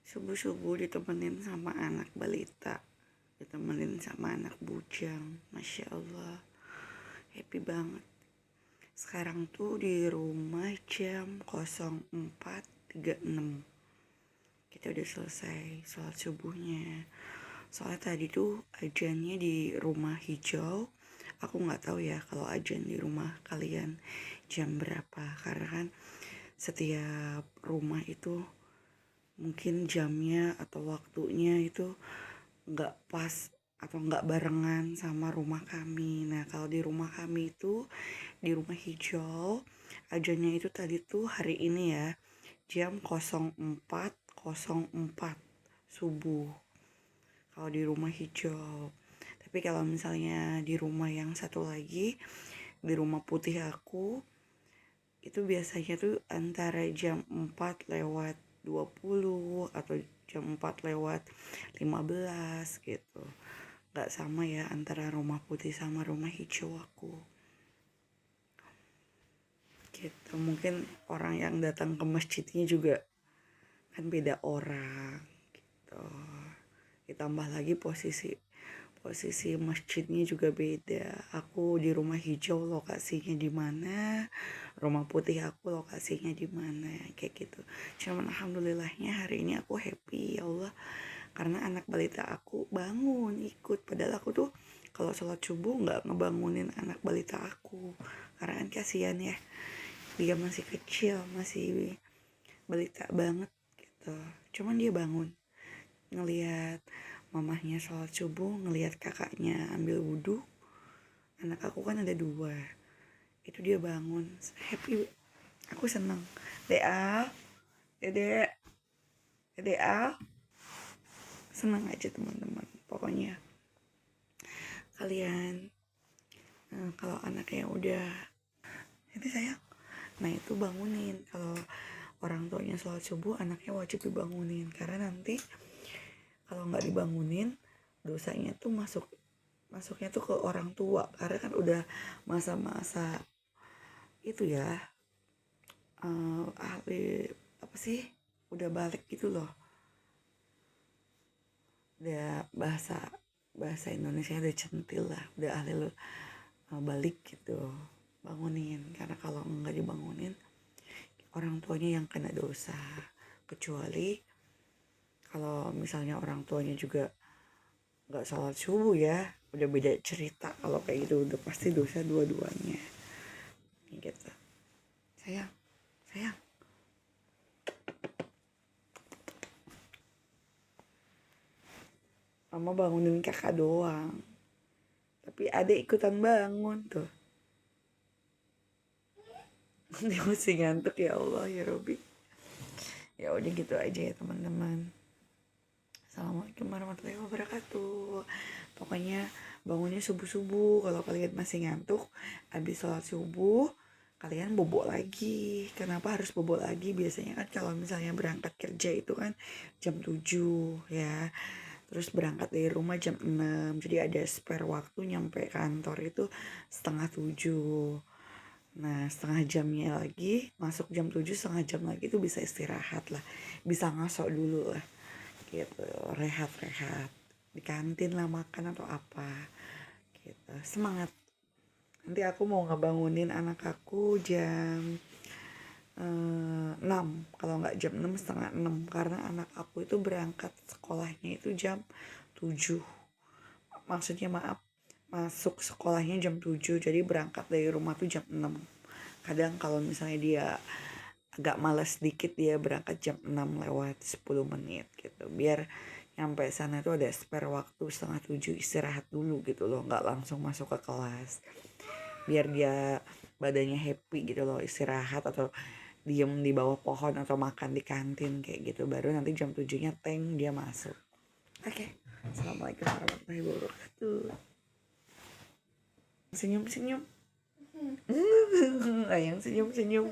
Subuh-subuh ditemenin sama anak balita, ditemenin sama anak bujang. Masya Allah, happy banget. Sekarang tuh di rumah jam 04.36. Kita udah selesai sholat subuhnya. Soalnya tadi tuh ajannya di rumah hijau. Aku nggak tahu ya kalau ajan di rumah kalian jam berapa, karena kan setiap rumah itu mungkin jamnya atau waktunya itu nggak pas atau nggak barengan sama rumah kami. Nah, kalau di rumah kami itu di rumah hijau ajannya itu tadi tuh hari ini ya jam 04.04 subuh kalau di rumah hijau. Tapi kalau misalnya di rumah yang satu lagi, di rumah putih aku, itu biasanya tuh antara jam 4:20 atau jam 4:15 gitu. Gak sama ya antara rumah putih sama rumah hijau aku. Gitu, mungkin orang yang datang ke masjidnya juga kan beda orang gitu. Ditambah lagi posisi masjidnya juga beda. Aku di rumah hijau lokasinya di mana, rumah putih aku lokasinya di mana, kayak gitu. Cuman alhamdulillahnya hari ini aku happy ya Allah, karena anak balita aku bangun ikut. Padahal aku tuh kalau sholat subuh nggak ngebangunin anak balita aku, karena kan kasihan ya, dia masih kecil, masih balita banget gitu. Cuman dia bangun ngelihat mamahnya sholat subuh, ngelihat kakaknya ambil wudhu. Anak aku kan ada 2, itu dia bangun, happy, aku seneng. Dea, dede, dea, seneng aja teman-teman. Pokoknya kalian kalau anaknya udah ini sayang, nah itu bangunin. Kalau orang tuanya sholat subuh, anaknya wajib dibangunin, karena nanti kalau nggak dibangunin dosanya tuh masuknya tuh ke orang tua, karena kan udah masa-masa itu ya, ahli apa sih, udah balik gitu loh, udah bahasa Indonesia udah centil lah, udah ahli balik gitu. Bangunin, karena kalau nggak dibangunin orang tuanya yang kena dosa. Kecuali kalau misalnya orang tuanya juga nggak sholat subuh ya, udah beda cerita. Kalau kayak gitu udah pasti dosa dua-duanya gitu. Sayang, mama bangunin kakak doang, tapi adek ikutan bangun tuh. Dia masih ngantuk, ya Allah ya Robi. Ya udah gitu aja ya teman-teman. Assalamualaikum warahmatullahi wabarakatuh. Pokoknya bangunnya subuh-subuh. Kalau kalian masih ngantuk habis sholat subuh, kalian bobok lagi. Kenapa harus bobok lagi? Biasanya kan kalau misalnya berangkat kerja itu kan jam 7 ya. Terus berangkat dari rumah jam 6. Jadi ada spare waktu nyampe kantor itu setengah 7. Nah, setengah jamnya lagi, masuk jam 7, setengah jam lagi tuh bisa istirahat lah. Bisa ngasok dulu lah. Gitu, rehat-rehat. Di kantin lah makan atau apa. Gitu, semangat. Nanti aku mau ngebangunin anak aku jam 6. Kalau nggak jam 6, setengah 6. Karena anak aku itu berangkat sekolahnya itu jam 7. Maksudnya maaf, masuk sekolahnya jam 7, jadi berangkat dari rumah tuh jam 6. Kadang kalau misalnya dia agak malas sedikit, dia berangkat jam 6 lewat 10 menit gitu, biar nyampe sana tuh ada spare waktu setengah 7 istirahat dulu gitu loh, nggak langsung masuk ke kelas, biar dia badannya happy gitu loh, istirahat atau diem di bawah pohon atau makan di kantin kayak gitu, baru nanti jam 7-nya teng dia masuk. Oke. Assalamualaikum warahmatullahi wabarakatuh. Senyum-senyum. Ayang senyum-senyum.